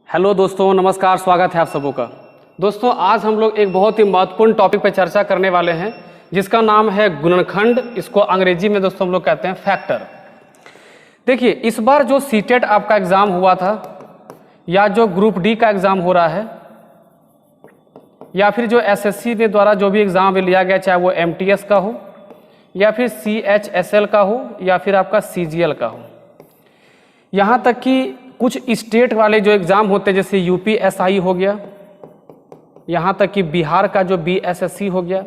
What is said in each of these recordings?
Hello दोस्तों, नमस्कार, स्वागत है आप सबों का। दोस्तों आज हम लोग एक बहुत ही महत्वपूर्ण टॉपिक पर चर्चा करने वाले हैं जिसका नाम है गुणनखंड। इसको अंग्रेजी में दोस्तों हम लोग कहते हैं फैक्टर। देखिए, इस बार जो सीटेट आपका एग्ज़ाम हुआ था या जो ग्रुप डी का एग्ज़ाम हो रहा है या फिर जो एसएससी के द्वारा जो भी एग्ज़ाम लिया गया, चाहे वो एमटीएस का हो या फिर सीएचएसएल का हो या फिर आपका सीजीएल का हो, यहाँ तक कि कुछ स्टेट वाले जो एग्ज़ाम होते हैं जैसे यूपीएसआई हो गया, यहाँ तक कि बिहार का जो बीएसएससी हो गया,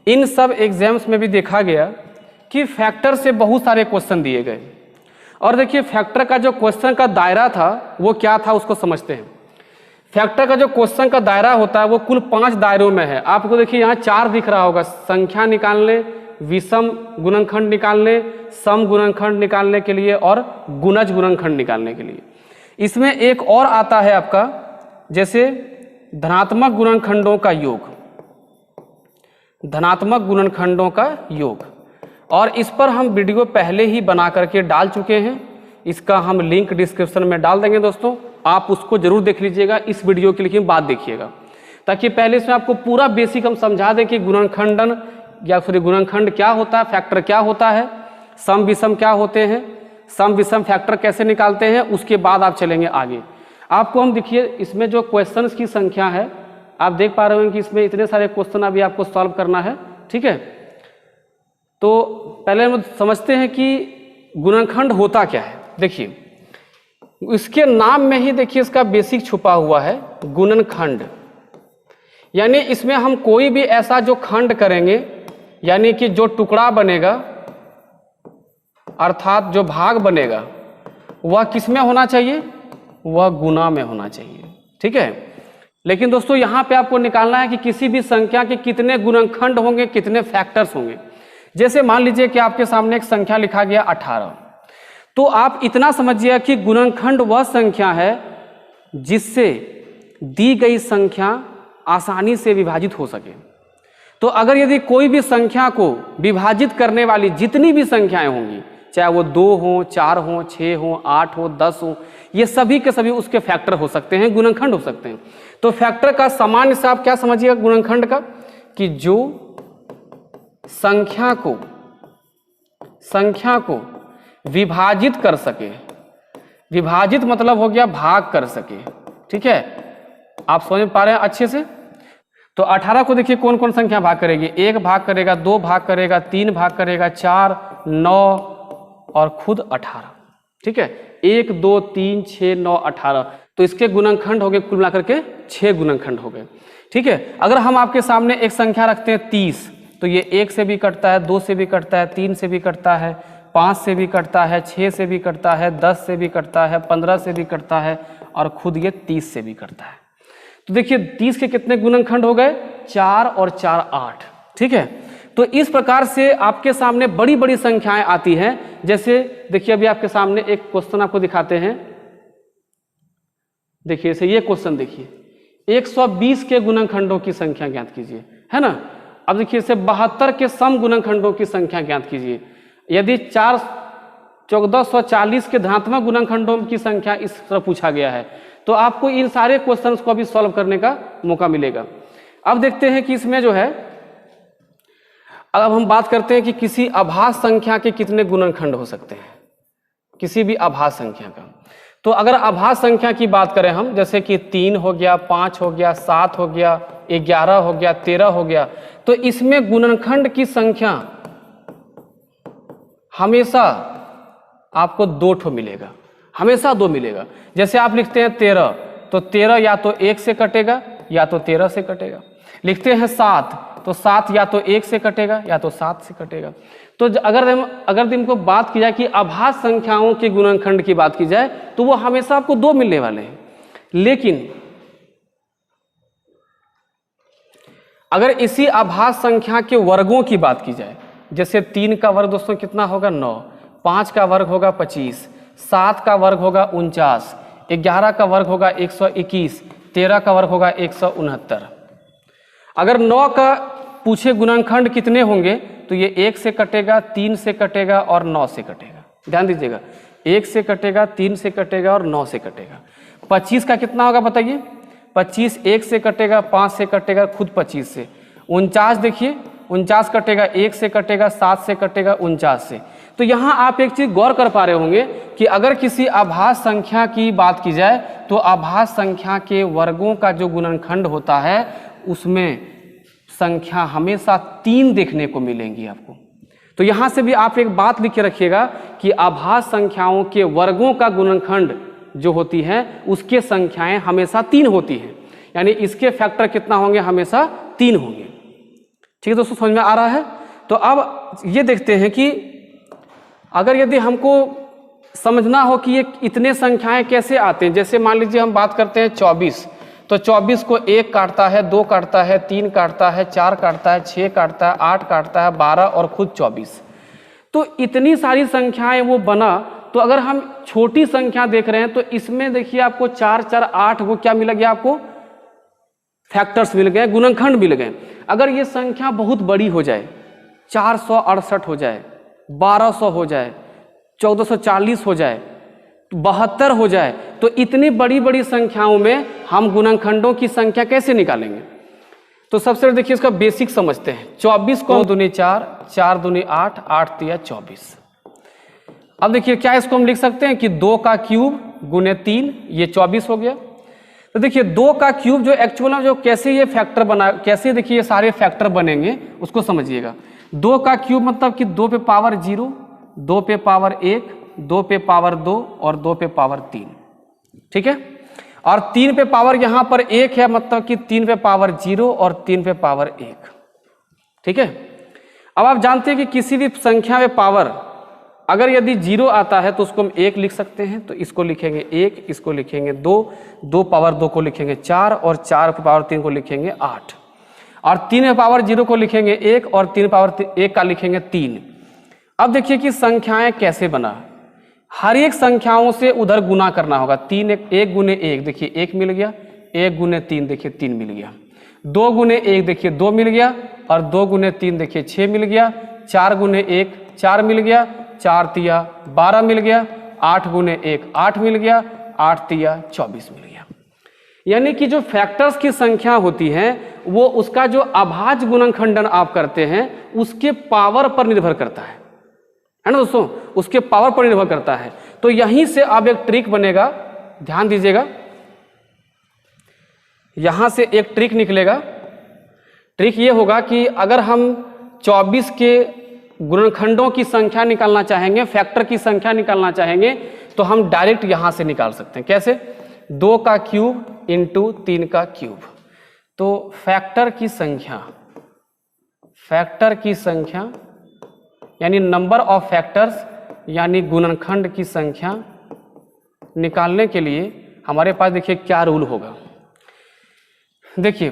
इन सब एग्जाम्स में भी देखा गया कि फैक्टर से बहुत सारे क्वेश्चन दिए गए। और देखिए, फैक्टर का जो क्वेश्चन का दायरा था वो क्या था उसको समझते हैं। फैक्टर का जो क्वेश्चन का दायरा होता है वो कुल 5 दायरों में है। आपको देखिए यहाँ 4 दिख रहा होगा, संख्या निकालने, विषम गुणनखंड निकालने, सम गुणनखंड निकालने के लिए और गुणज गुणनखंड निकालने के लिए। इसमें एक और आता है आपका जैसे धनात्मक गुणनखंडों का योग, धनात्मक गुणनखंडों का योग, और इस पर हम वीडियो पहले ही बना करके डाल चुके हैं। इसका हम लिंक डिस्क्रिप्शन में डाल देंगे दोस्तों, आप उसको जरूर देख लीजिएगा। इस वीडियो के लेकिन बाद देखिएगा ताकि पहले इसमें आपको पूरा बेसिक हम समझा दें कि गुणनखंडन या फिर गुणनखंड क्या होता है, फैक्टर क्या होता है, सम विषम क्या होते हैं, सम विषम फैक्टर कैसे निकालते हैं, उसके बाद आप चलेंगे आगे। आपको हम देखिए इसमें जो क्वेश्चंस की संख्या है आप देख पा रहे हो कि इसमें इतने सारे क्वेश्चन अभी आपको सॉल्व करना है। ठीक है, तो पहले हम समझते हैं कि गुणनखंड होता क्या है। देखिए, इसके नाम में ही देखिए इसका बेसिक छुपा हुआ है, गुणनखंड। यानी इसमें हम कोई भी ऐसा जो खंड करेंगे, यानी कि जो टुकड़ा बनेगा अर्थात जो भाग बनेगा वह किस में होना चाहिए, वह गुना में होना चाहिए। ठीक है, लेकिन दोस्तों यहाँ पे आपको निकालना है कि किसी भी संख्या के कितने गुणनखंड होंगे, कितने फैक्टर्स होंगे। जैसे मान लीजिए कि आपके सामने एक संख्या लिखा गया 18, तो आप इतना समझिए कि गुणनखंड वह संख्या है जिससे दी गई संख्या आसानी से विभाजित हो सके। तो अगर यदि कोई भी संख्या को विभाजित करने वाली जितनी भी संख्याएं होंगी, चाहे वो 2 हो, 4 हो, 6 हो, 8 हो, 10 हो, ये सभी के सभी उसके फैक्टर हो सकते हैं, गुणनखंड हो सकते हैं। तो फैक्टर का सामान्य से आप क्या समझिएगा गुणनखंड का, कि जो संख्या को विभाजित कर सके। विभाजित मतलब हो गया भाग कर सके। ठीक है, आप समझ पा रहे हैं अच्छे से। तो 18 को देखिए कौन कौन संख्या भाग करेगी, 1 भाग करेगा, 2 भाग करेगा, 3 भाग करेगा, 4, 9 और खुद 18। ठीक है, 1, 2, 3, 6, 9, 18। तो इसके गुणनखंड हो गए कुल मिलाकर के 6 गुणनखंड हो गए। ठीक है, अगर हम आपके सामने एक संख्या रखते हैं 30, तो ये 1 से भी कटता है, 2 से भी कटता है, 3 से भी कटता है, 5 से भी कटता है, 6 से भी कटता है, 10 से भी कटता है, 15 से भी कटता है और खुद ये 30 से भी कटता है। तो देखिए 30 के कितने गुणनखंड हो गए, 4 और 4 8। ठीक है, तो इस प्रकार से आपके सामने बड़ी बड़ी संख्याएं आती हैं। जैसे देखिए अभी आपके सामने एक क्वेश्चन आपको दिखाते हैं। देखिए इसे ये क्वेश्चन देखिए, 120 के गुणनखंडों की संख्या ज्ञात कीजिए, है ना। अब देखिए इसे 72 के सम गुणनखंडों की संख्या ज्ञात कीजिए। यदि 1440 के धनात्मक गुणनखंडों की संख्या इस तरह पूछा गया है, तो आपको इन सारे क्वेश्चंस को अभी सॉल्व करने का मौका मिलेगा। अब देखते हैं कि इसमें जो है, अब हम बात करते हैं कि किसी अभाज्य संख्या के कितने गुणनखंड हो सकते हैं, किसी भी अभाज्य संख्या का। तो अगर अभाज्य संख्या की बात करें हम, जैसे कि 3 हो गया, 5 हो गया, 7 हो गया, 11 हो गया, 13 हो गया, तो इसमें गुणनखंड की संख्या हमेशा आपको 2 ठो मिलेगा, हमेशा 2 मिलेगा। जैसे आप लिखते हैं 13, तो 13 या तो 1 से कटेगा या तो 13 से कटेगा। लिखते हैं 7, तो 7 या तो 1 से कटेगा या तो 7 से कटेगा। तो अगर इनको बात की जाए कि अभाज्य संख्याओं के गुणनखंड की बात की जाए, तो वो हमेशा आपको 2 मिलने वाले हैं। लेकिन अगर इसी अभाज्य संख्या के वर्गों की बात की जाए, जैसे 3 का वर्ग दोस्तों कितना होगा, 9, 5 का वर्ग होगा 25, 7 का वर्ग होगा 49, 11 का वर्ग होगा 121, 13 का वर्ग होगा 169। अगर 9 का पूछे गुणनखंड कितने होंगे, तो ये 1 से कटेगा, 3 से कटेगा और 9 से कटेगा। ध्यान दीजिएगा, 1 से कटेगा, 3 से कटेगा और 9 से कटेगा। 25 का कितना होगा बताइए? 25 1 से कटेगा, 5 से कटेगा, खुद 25 से। 49 देखिए, 49 कटेगा, 1 से कटेगा, 7 से कटेगा, 49 से। तो यहाँ आप एक चीज गौर कर पा रहे होंगे कि अगर किसी आभास संख्या की बात की जाए तो आभास संख्या के वर्गों का जो गुणनखंड होता है उसमें संख्या हमेशा 3 देखने को मिलेंगी आपको। तो यहाँ से भी आप एक बात लिख के रखिएगा कि आभास संख्याओं के वर्गों का गुणनखंड जो होती है उसके संख्याएं हमेशा 3 होती हैं, यानी इसके फैक्टर कितना होंगे? हमेशा 3 होंगे। ठीक है दोस्तों, समझ में आ रहा है? तो अब ये देखते हैं कि अगर यदि हमको समझना हो कि ये इतने संख्याएं कैसे आते हैं, जैसे मान लीजिए हम बात करते हैं 24, तो 24 को 1 काटता है, 2 काटता है, 3 काटता है, 4 काटता है, 6 काटता है, 8 काटता है, 12 और खुद 24। तो इतनी सारी संख्याएं वो बना। तो अगर हम छोटी संख्या देख रहे हैं तो इसमें देखिए आपको 4 4 8 वो क्या मिल गया? आपको फैक्टर्स मिल गए, गुणनखंड मिल गए। अगर ये संख्या बहुत बड़ी हो जाए, 468 हो जाए, 1200 हो जाए, 1440 हो जाए, 72 हो जाए, तो इतनी बड़ी बड़ी संख्याओं में हम गुणनखंडों की संख्या कैसे निकालेंगे? तो सबसे पहले देखिए इसका बेसिक समझते हैं। 24 को 2 दूनी 4, 4 दूनी 8, 8 तिया 24। अब देखिए क्या इसको हम लिख सकते हैं कि 2 का क्यूब गुने 3, ये 24 हो गया। तो देखिए 2 का क्यूब जो एक्चुअल में जो कैसे ये फैक्टर बना, कैसे देखिए ये सारे फैक्टर बनेंगे उसको समझिएगा। 2 का क्यूब मतलब कि 2 पे पावर 0, 2 पे पावर 1, 2 पे पावर 2 और 2 पे पावर 3। ठीक है, और 3 पे पावर यहाँ पर 1 है, मतलब कि 3 पे पावर 0 और 3 पे पावर 1। ठीक है, अब आप जानते हैं कि किसी भी संख्या में पावर अगर यदि 0 आता है तो उसको हम 1 लिख सकते हैं, तो इसको लिखेंगे 1, इसको लिखेंगे 2, 2 पावर 2 को लिखेंगे 4 और 4 पे पावर 3 को लिखेंगे 8, और 3 पे पावर 0 को लिखेंगे 1 और 3 पावर 1 का लिखेंगे 3। अब देखिए कि संख्याएं कैसे बना, हर एक संख्याओं से उधर गुना करना होगा। 1 गुने 1 देखिए 1 मिल गया, 1 गुने 3 देखिए 3 मिल गया, 2 गुने 1 देखिए 2 मिल गया, और 2 गुने 3 देखिए 6 मिल गया, 4 गुने 1 4 मिल गया, 4 तिया 12 मिल गया, 8 गुने 1 8 मिल गया, 8 तिया 24 मिल गया। यानी कि जो फैक्टर्स की संख्या होती है वो उसका जो अभाज्य गुणनखंडन आप करते हैं उसके पावर पर निर्भर करता है ना दोस्तों, उसके पावर पर निर्भर करता है। तो यहीं से अब एक ट्रिक बनेगा, ध्यान दीजिएगा, यहां से एक ट्रिक निकलेगा। ट्रिक ये होगा कि अगर हम 24 के गुणनखंडों की संख्या निकालना चाहेंगे, फैक्टर की संख्या निकालना चाहेंगे, तो हम डायरेक्ट यहां से निकाल सकते हैं। कैसे? 2 का क्यूब इंटू 3 का क्यूब। तो फैक्टर की संख्या यानी नंबर ऑफ फैक्टर्स यानी गुणनखंड की संख्या निकालने के लिए हमारे पास देखिए क्या रूल होगा। देखिए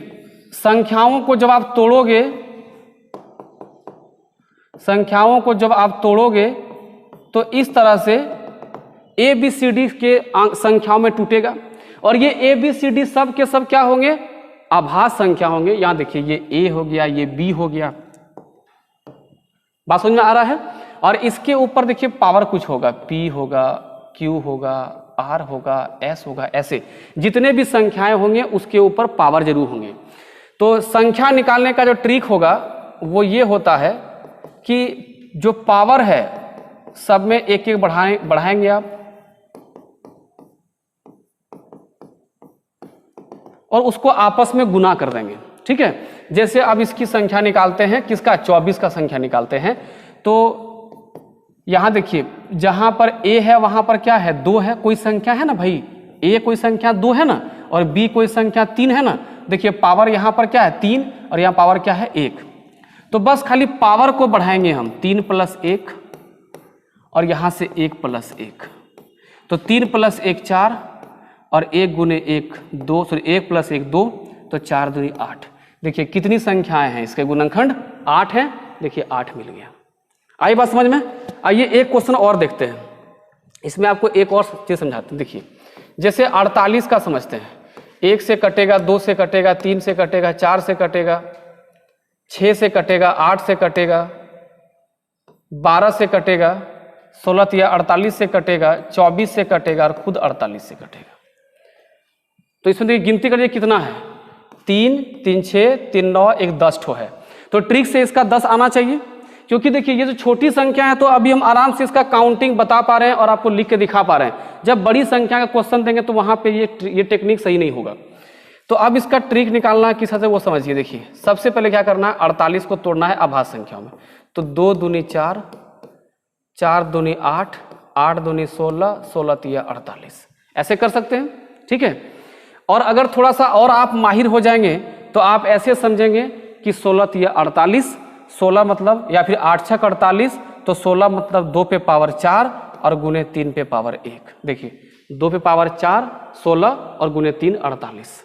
संख्याओं को जब आप तोड़ोगे तो इस तरह से ए बी सी डी के संख्याओं में टूटेगा, और ये ए बी सी डी सब के सब क्या होंगे? आभास संख्या होंगे। यहां देखिए ये ए हो गया, ये बी हो गया, बात समझ में आ रहा है। और इसके ऊपर देखिए पावर कुछ होगा, पी होगा, क्यू होगा, आर होगा, एस होगा, ऐसे जितने भी संख्याएं होंगे उसके ऊपर पावर जरूर होंगे। तो संख्या निकालने का जो ट्रिक होगा वो ये होता है कि जो पावर है सब में एक एक बढ़ाएंगे आप, और उसको आपस में गुना कर देंगे। ठीक है, जैसे अब इसकी संख्या निकालते हैं, किसका? 24 का संख्या निकालते हैं। तो यहां देखिए जहां पर ए है वहां पर क्या है? 2 है, कोई संख्या है ना भाई, ए कोई संख्या 2 है ना, और बी कोई संख्या 3 है ना। देखिए पावर यहां पर क्या है? 3, और यहां पावर क्या है? 1। तो बस खाली पावर को बढ़ाएंगे हम, 3 + 1, और यहां से 1 + 1, तो 3 + 1 4, और 1 गुने 1 2, सॉरी 1 + 1 2, तो 4 दूनी 8। देखिए कितनी संख्याएं हैं, इसके गुणनखंड 8 है। देखिए 8 मिल गया। आई बात समझ में? आइए एक क्वेश्चन और देखते हैं, इसमें आपको एक और चीज समझाते हैं। देखिए जैसे 48 का समझते हैं, 1 से कटेगा, 2 से कटेगा, 3 से कटेगा, 4 से कटेगा, 6 से कटेगा, 8 से कटेगा, 12 से कटेगा, 16 या 48 से कटेगा, 24 से कटेगा, और खुद 48 से कटेगा। तो इसमें देखिए गिनती करिए कितना है, 3, 3 6, 3 9, 1 10 ठो है। तो ट्रिक से इसका 10 आना चाहिए, क्योंकि देखिए ये जो छोटी संख्या है तो अभी हम आराम से इसका काउंटिंग बता पा रहे हैं और आपको लिख के दिखा पा रहे हैं। जब बड़ी संख्या का क्वेश्चन देंगे तो वहां पे ये टेक्निक सही नहीं होगा। तो अब इसका ट्रिक निकालना है किस से वो समझिए। देखिए सबसे पहले क्या करना है, 48 को तोड़ना है अभाज्य संख्याओं में। तो 2 दूनी 4, 4 दूनी 8, 8 दूनी 16, 16 तिया 48, ऐसे कर सकते हैं, ठीक है। और अगर थोड़ा सा और आप माहिर हो जाएंगे तो आप ऐसे समझेंगे कि 16 तिया 48, 16 मतलब या फिर 8 छक 48, तो 16 मतलब 2 पे पावर 4 और गुने 3 पे पावर 1। देखिए 2 पे पावर 4 16 और गुने 3 48।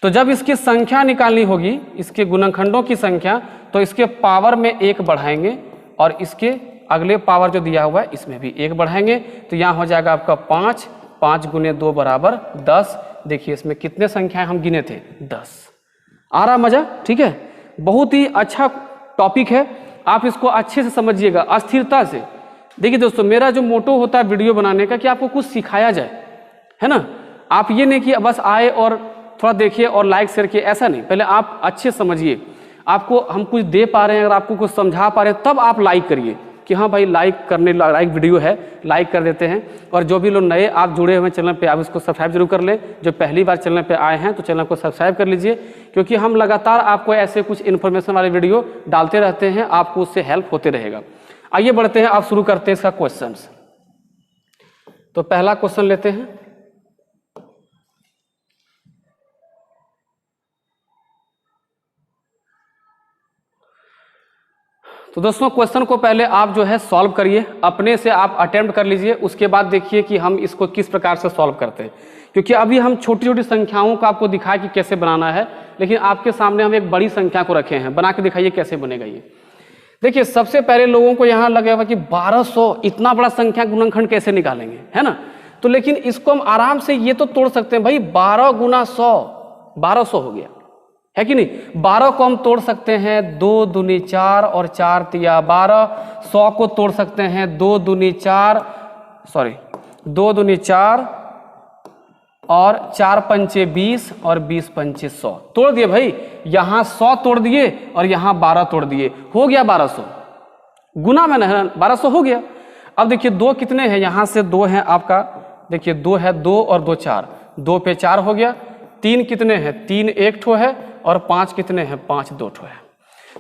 तो जब इसकी संख्या निकालनी होगी, इसके गुणनखंडों की संख्या, तो इसके पावर में 1 बढ़ाएंगे और इसके अगले पावर जो दिया हुआ है इसमें भी 1 बढ़ाएंगे। तो यहाँ हो जाएगा आपका 5, 5 गुने 2 बराबर 10। देखिए इसमें कितने संख्याएं हम गिने थे, 10। आ रहा मजा, ठीक है। बहुत ही अच्छा टॉपिक है, आप इसको अच्छे से समझिएगा, अस्थिरता से। देखिए दोस्तों, मेरा जो मोटो होता है वीडियो बनाने का कि आपको कुछ सिखाया जाए, है ना। आप ये नहीं कि बस आए और थोड़ा देखिए और लाइक शेयर किए, ऐसा नहीं। पहले आप अच्छे समझिए, आपको हम कुछ दे पा रहे हैं, अगर आपको कुछ समझा पा रहे हैं तब आप लाइक करिए कि हाँ भाई लाइक वीडियो है, लाइक कर देते हैं। और जो भी लोग नए आप जुड़े हुए चैनल पे, आप इसको सब्सक्राइब जरूर कर लें। जो पहली बार चैनल पे आए हैं तो चैनल को सब्सक्राइब कर लीजिए, क्योंकि हम लगातार आपको ऐसे कुछ इन्फॉर्मेशन वाले वीडियो डालते रहते हैं, आपको उससे हेल्प होते रहेगा। आइए बढ़ते हैं, आप शुरू करते हैं इसका क्वेश्चन। तो पहला क्वेश्चन लेते हैं। तो दोस्तों क्वेश्चन को पहले आप जो है सॉल्व करिए, अपने से आप अटेम्प्ट कर लीजिए, उसके बाद देखिए कि हम इसको किस प्रकार से सॉल्व करते हैं। क्योंकि अभी हम छोटी छोटी संख्याओं को आपको दिखाया कि कैसे बनाना है, लेकिन आपके सामने हम एक बड़ी संख्या को रखे हैं, बना के दिखाइए कैसे बनेगा ये। देखिए सबसे पहले लोगों को यहाँ लगे हुआ कि 1200 इतना बड़ा संख्या गुणनखंड कैसे निकालेंगे, है ना। तो लेकिन इसको हम आराम से ये तो तोड़ सकते हैं भाई, 12 गुना 100 1200 हो गया, है कि नहीं। 12 को हम तोड़ सकते हैं 2 दूनी 4 और 4 तिया 12। 100 को तोड़ सकते हैं 2 दूनी 4 और 4 पंचे 20 और 20 पंचे 100। तोड़ दिए भाई, यहाँ 100 तोड़ दिए और यहाँ 12 तोड़ दिए, हो गया 1200। गुना में ना 1200 हो गया। अब देखिए 2 कितने हैं, यहाँ से 2 है आपका, देखिए 2 है, 2 और 2 4, 2 पे 4 हो गया। 3 कितने हैं, 3 1 ठो है, और 5 कितने हैं, 5 2 ठो है।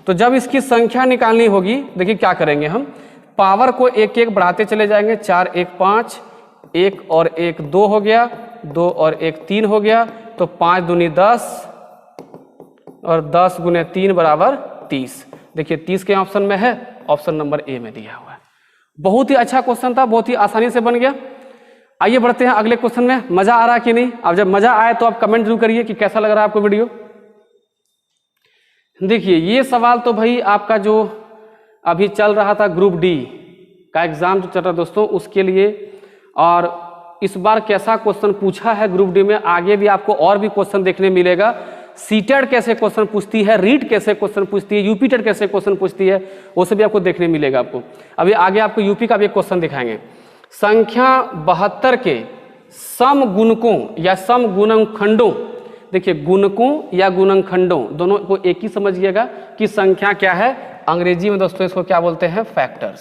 तो जब इसकी संख्या निकालनी होगी, देखिए क्या करेंगे हम, पावर को 1 1 बढ़ाते चले जाएंगे। 4 1 5, 1 और 1 2 हो गया, 2 और 1 3 हो गया। तो 5 दूनी 10 और 10 गुने 3 बराबर 30। देखिए 30 के ऑप्शन में है, ऑप्शन नंबर ए में दिया हुआ है। बहुत ही अच्छा क्वेश्चन था, बहुत ही आसानी से बन गया। आइए बढ़ते हैं अगले क्वेश्चन में। मजा आ रहा कि नहीं? अब जब मजा आए तो आप कमेंट जरूर करिए कि कैसा लग रहा है आपको वीडियो। देखिए ये सवाल तो भाई आपका जो अभी चल रहा था ग्रुप डी का एग्जाम जो चल रहा है दोस्तों, उसके लिए। और इस बार कैसा क्वेश्चन पूछा है ग्रुप डी में, आगे भी आपको और भी क्वेश्चन देखने मिलेगा। सीटेड कैसे क्वेश्चन पूछती है, रीट कैसे क्वेश्चन पूछती है, यूपी टेट कैसे क्वेश्चन पूछती है, वो सब भी आपको देखने मिलेगा। आपको अभी आगे आपको यूपी का भी क्वेश्चन दिखाएंगे। संख्या 72 के सम गुणकों या सम गुणनखंडों, देखिए गुणकों या गुणनखंडों दोनों को एक ही समझिएगा कि संख्या क्या है। अंग्रेजी में दोस्तों इसको क्या बोलते हैं, फैक्टर्स,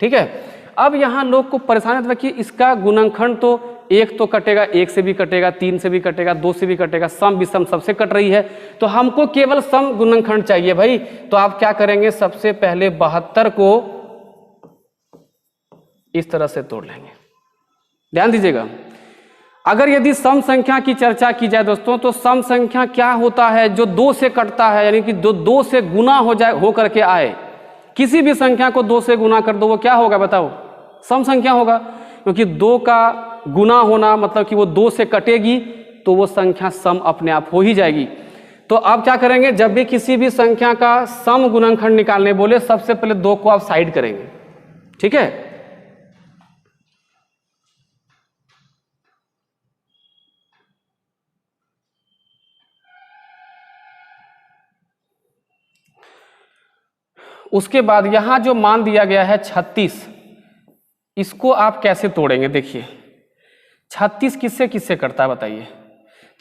ठीक है। अब यहाँ लोग को परेशानी है कि इसका गुणनखंड तो 1 तो कटेगा, 1 से भी कटेगा, 3 से भी कटेगा, 2 से भी कटेगा, सम विषम सबसे कट रही है, तो हमको केवल सम गुणनखंड चाहिए भाई। तो आप क्या करेंगे, सबसे पहले 72 को इस तरह से तोड़ लेंगे। ध्यान दीजिएगा, अगर यदि सम संख्या की चर्चा की जाए दोस्तों, तो सम संख्या क्या होता है, जो 2 से कटता है, यानी कि जो 2 से गुना हो जाए, हो करके आए। किसी भी संख्या को 2 से गुना कर दो, वो क्या होगा बताओ, सम संख्या होगा। क्योंकि 2 का गुना होना मतलब कि वो 2 से कटेगी, तो वो संख्या सम अपने आप हो ही जाएगी। तो आप क्या करेंगे, जब भी किसी भी संख्या का सम गुणनखंड निकालने बोले, सबसे पहले 2 को आप साइड करेंगे, ठीक है। उसके बाद यहां जो मान दिया गया है 36, इसको आप कैसे तोड़ेंगे। देखिए 36 किससे किससे कटता है बताइए।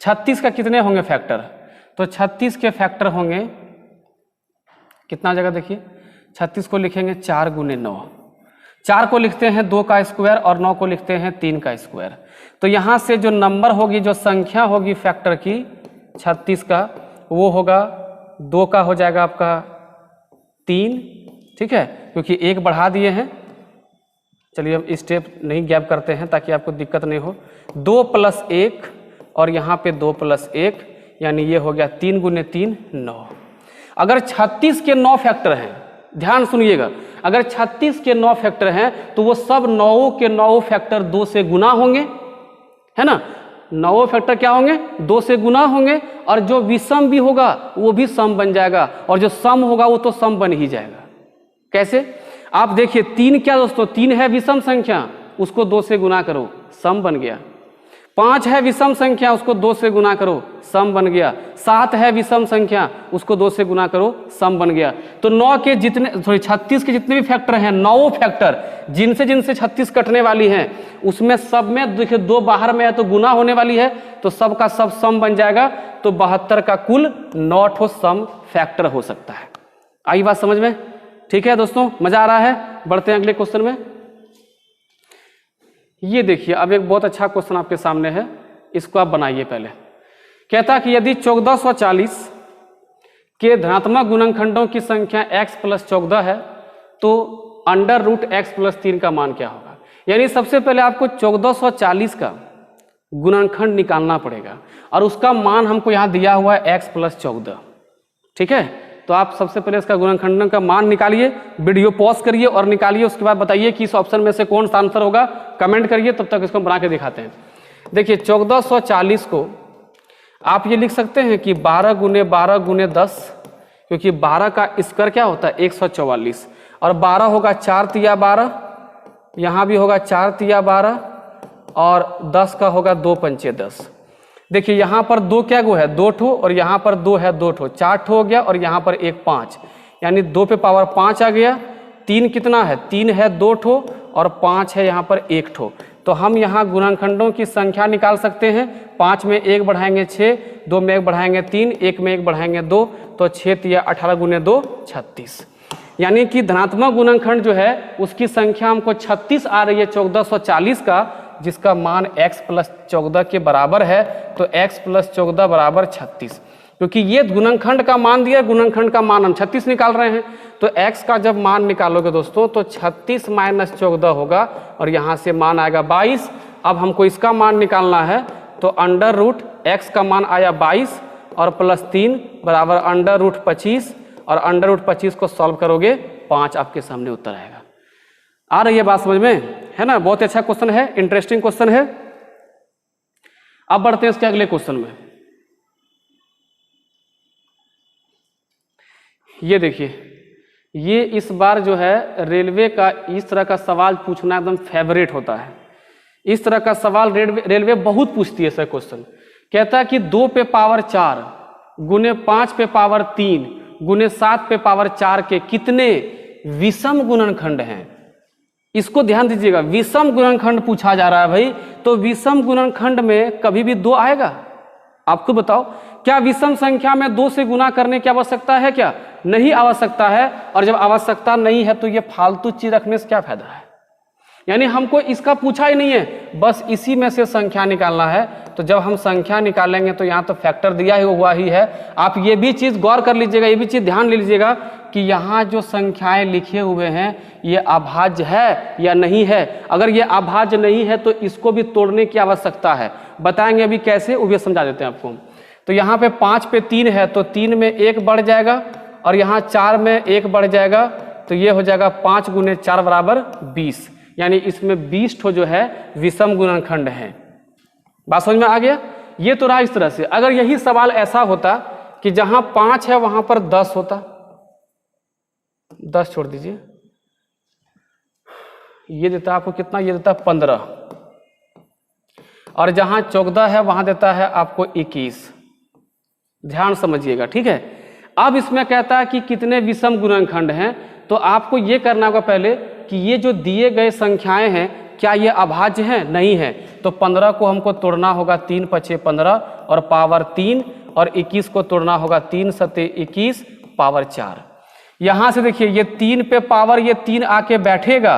36 का कितने होंगे फैक्टर? तो 36 के फैक्टर होंगे कितना जगह देखिए, 36 को लिखेंगे 4 गुने 9, 4 को लिखते हैं 2 का स्क्वायर और 9 को लिखते हैं 3 का स्क्वायर। तो यहाँ से जो नंबर होगी, जो संख्या होगी फैक्टर की 36 का, वो होगा 2 का हो जाएगा आपका 3, ठीक है, क्योंकि 1 बढ़ा दिए हैं। चलिए अब स्टेप नहीं गैप करते हैं ताकि आपको दिक्कत नहीं हो। 2 + 1 और यहाँ पे 2 + 1, यानी ये हो गया 3 गुने 3 9। अगर 36 के 9 फैक्टर हैं, ध्यान सुनिएगा, अगर 36 के 9 फैक्टर हैं तो वो सब 9 के 9 फैक्टर 2 से गुना होंगे, है ना। 9 फैक्टर क्या होंगे? 2 से गुना होंगे, और जो विषम भी होगा वो भी सम बन जाएगा, और जो सम होगा वो तो सम बन ही जाएगा। कैसे? आप देखिए 3 क्या दोस्तों, 3 है विषम संख्या, उसको 2 से गुना करो, सम बन गया। 5 है विषम संख्या, उसको 2 से गुना करो, सम बन गया। 7 है विषम संख्या, उसको 2 से गुना करो, सम बन गया। तो 9 के जितने 36 के जितने भी फैक्टर हैं, 9 फैक्टर जिनसे जिनसे 36 कटने वाली हैं, उसमें सब में देखिए 2 बाहर में है तो गुना होने वाली है, तो सब का सब सम बन जाएगा। तो 72 का कुल 9 ठो सम फैक्टर हो सकता है। आई बात समझ में? ठीक है दोस्तों, मजा आ रहा है? बढ़ते हैं अगले क्वेश्चन में। ये देखिए, अब एक बहुत अच्छा क्वेश्चन आपके सामने है, इसको आप बनाइए पहले। कहता कि यदि 1440 के धनात्मक गुणनखंडों की संख्या x + 14 है तो √x + 3 का मान क्या होगा। यानी सबसे पहले आपको 1440 का गुणनखंड निकालना पड़ेगा, और उसका मान हमको यहाँ दिया हुआ है x + 14, ठीक है। तो आप सबसे पहले इसका गुणनखंड का मान निकालिए, वीडियो पॉज करिए और निकालिए, उसके बाद बताइए कि इस ऑप्शन में से कौन सा आंसर होगा, कमेंट करिए, तब तक इसको बना के दिखाते हैं। देखिए 1440 को आप ये लिख सकते हैं कि 12 गुने 12 गुने 10, क्योंकि 12 का स्क्वायर क्या होता है 144, और 12 होगा 4 तिया 12, यहाँ भी होगा 4 तिया 12, और 10 का होगा 2 पंचे 10। देखिए यहाँ पर 2 क्या गो है 2 ठो, और यहाँ पर 2 है 2 ठो, 4 ठो हो गया, और यहाँ पर 1 5, यानी 2 पे पावर 5 आ गया। 3 कितना है? 3 है 2 ठो, और 5 है यहाँ पर 1 ठो। तो हम यहाँ गुणनखंडों की संख्या निकाल सकते हैं। 5 में 1 बढ़ाएंगे 6, 2 में 1 बढ़ाएंगे 3, 1 में 1 बढ़ाएंगे 2, तो 6 तिया 18 गुने 2 36। यानी कि धनात्मक गुणनखंड जो है उसकी संख्या हमको 36 आ रही है 1440 का, जिसका मान x + 14 के बराबर है। तो x + 14 बराबर 36, क्योंकि ये गुणनखंड का मान दिया, गुणनखंड का मान हम 36 निकाल रहे हैं। तो x का जब मान निकालोगे दोस्तों तो 36 - 14 होगा, और यहाँ से मान आएगा 22। अब हमको इसका मान निकालना है, तो √x का मान आया 22, और +3 बराबर √25, और √25 को सॉल्व करोगे 5 आपके सामने उत्तर आएगा। आ रही है बात समझ में? है ना, बहुत अच्छा क्वेश्चन है, इंटरेस्टिंग क्वेश्चन है। अब बढ़ते हैं इसके अगले क्वेश्चन में। ये देखिए, ये इस बार जो है रेलवे का इस तरह का सवाल पूछना एकदम फेवरेट होता है। इस तरह का सवाल रेलवे बहुत पूछती है सर क्वेश्चन। कहता है कि 2 पे पावर 4 गुने 5 पे पावर 3 गुने 7 पे पावर 4 के कितने विषम गुणनखंड हैं। इसको ध्यान दीजिएगा, विषम गुणनखंड पूछा जा रहा है भाई, तो विषम गुणनखंड में कभी भी 2 आएगा? आपको बताओ, क्या विषम संख्या में 2 से गुना करने की आवश्यकता है क्या? नहीं आवश्यकता है। और जब आवश्यकता नहीं है तो ये फालतू चीज रखने से क्या फायदा है। यानी हमको इसका पूछा ही नहीं है, बस इसी में से संख्या निकालना है। तो जब हम संख्या निकालेंगे तो यहाँ तो फैक्टर दिया ही हुआ ही है। आप ये भी चीज़ गौर कर लीजिएगा, ये भी चीज़ ध्यान ले लीजिएगा कि यहाँ जो संख्याएं लिखे हुए हैं ये अभाज्य है या नहीं है। अगर ये अभाज्य नहीं है तो इसको भी तोड़ने की आवश्यकता है। बताएंगे अभी कैसे, वो भी समझा देते हैं आपको। तो यहाँ पे 5 पे 3 है तो 3 में 1 बढ़ जाएगा, और यहाँ 4 में 1 बढ़ जाएगा, तो ये हो जाएगा 5 गुने 4 बराबर 20। यानी इसमें 20 ठो जो है विषम गुणनखंड है। बात समझ में आ गया? ये तो रहा इस तरह से। अगर यही सवाल ऐसा होता कि जहां 5 है वहां पर 10 होता, 10 छोड़ दीजिए, ये देता आपको कितना, ये देता 15, और जहां 14 है वहां देता है आपको 21। ध्यान समझिएगा, ठीक है। अब इसमें कहता है कि कितने विषम गुणनखंड हैं, तो आपको ये करना होगा पहले कि ये जो दिए गए संख्याएं हैं क्या ये अभाज्य है? नहीं है। तो 15 को हमको तोड़ना होगा 3 पचे 15 और पावर 3, और 21 को तोड़ना होगा 3 सते 21 पावर 4। यहाँ से देखिए ये 3 पे पावर ये 3 आके बैठेगा,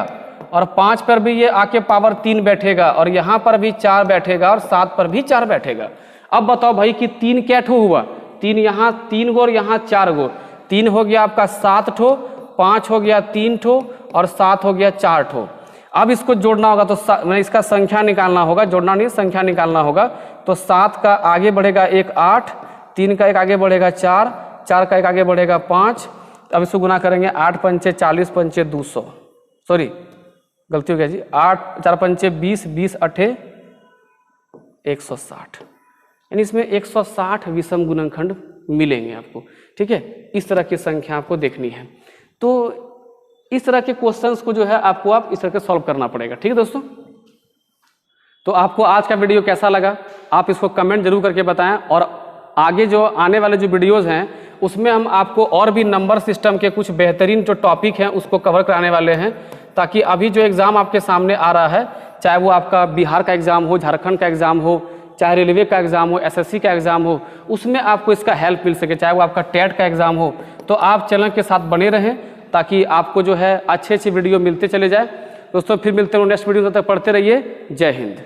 और 5 पर भी ये आके पावर 3 बैठेगा, और यहाँ पर भी 4 बैठेगा, और 7 पर भी 4 बैठेगा। अब बताओ भाई कि 3 क्या ठो हुआ? 3 यहाँ 3 गो और यहाँ 4 गो, 3 हो गया आपका 7 ठो, 5 हो गया 3 ठो, और 7 हो गया 4 ठो। अब इसको जोड़ना होगा, तो इसका संख्या निकालना होगा, जोड़ना नहीं संख्या निकालना होगा। तो 7 का आगे बढ़ेगा 1 8, 3 का एक आगे बढ़ेगा 4, 4 का एक आगे बढ़ेगा 5। अब इसको गुना करेंगे 8 पंचे 40 पंचे 200, सॉरी गलती हो गया जी, 8 4 पंचे 20, 20 अठे 160, यानी इसमें 160 विषम गुणनखंड मिलेंगे आपको। ठीक है, इस तरह की संख्या आपको देखनी है। तो इस तरह के क्वेश्चंस को जो है आपको आप इस तरह के सॉल्व करना पड़ेगा। ठीक है दोस्तों, तो आपको आज का वीडियो कैसा लगा आप इसको कमेंट जरूर करके बताएं, और आगे जो आने वाले जो वीडियोस हैं उसमें हम आपको और भी नंबर सिस्टम के कुछ बेहतरीन जो टॉपिक हैं उसको कवर कराने वाले हैं, ताकि अभी जो एग्ज़ाम आपके सामने आ रहा है, चाहे वो आपका बिहार का एग्ज़ाम हो, झारखंड का एग्ज़ाम हो, चाहे रेलवे का एग्ज़ाम हो, एसएससी का एग्ज़ाम हो, उसमें आपको इसका हेल्प मिल सके, चाहे वो आपका टेट का एग्ज़ाम हो। तो आप चैनल के साथ बने रहें ताकि आपको जो है अच्छे अच्छे वीडियो मिलते चले जाए। दोस्तों फिर मिलते हैं नेक्स्ट वीडियो, तब तक पढ़ते रहिए। जय हिंद।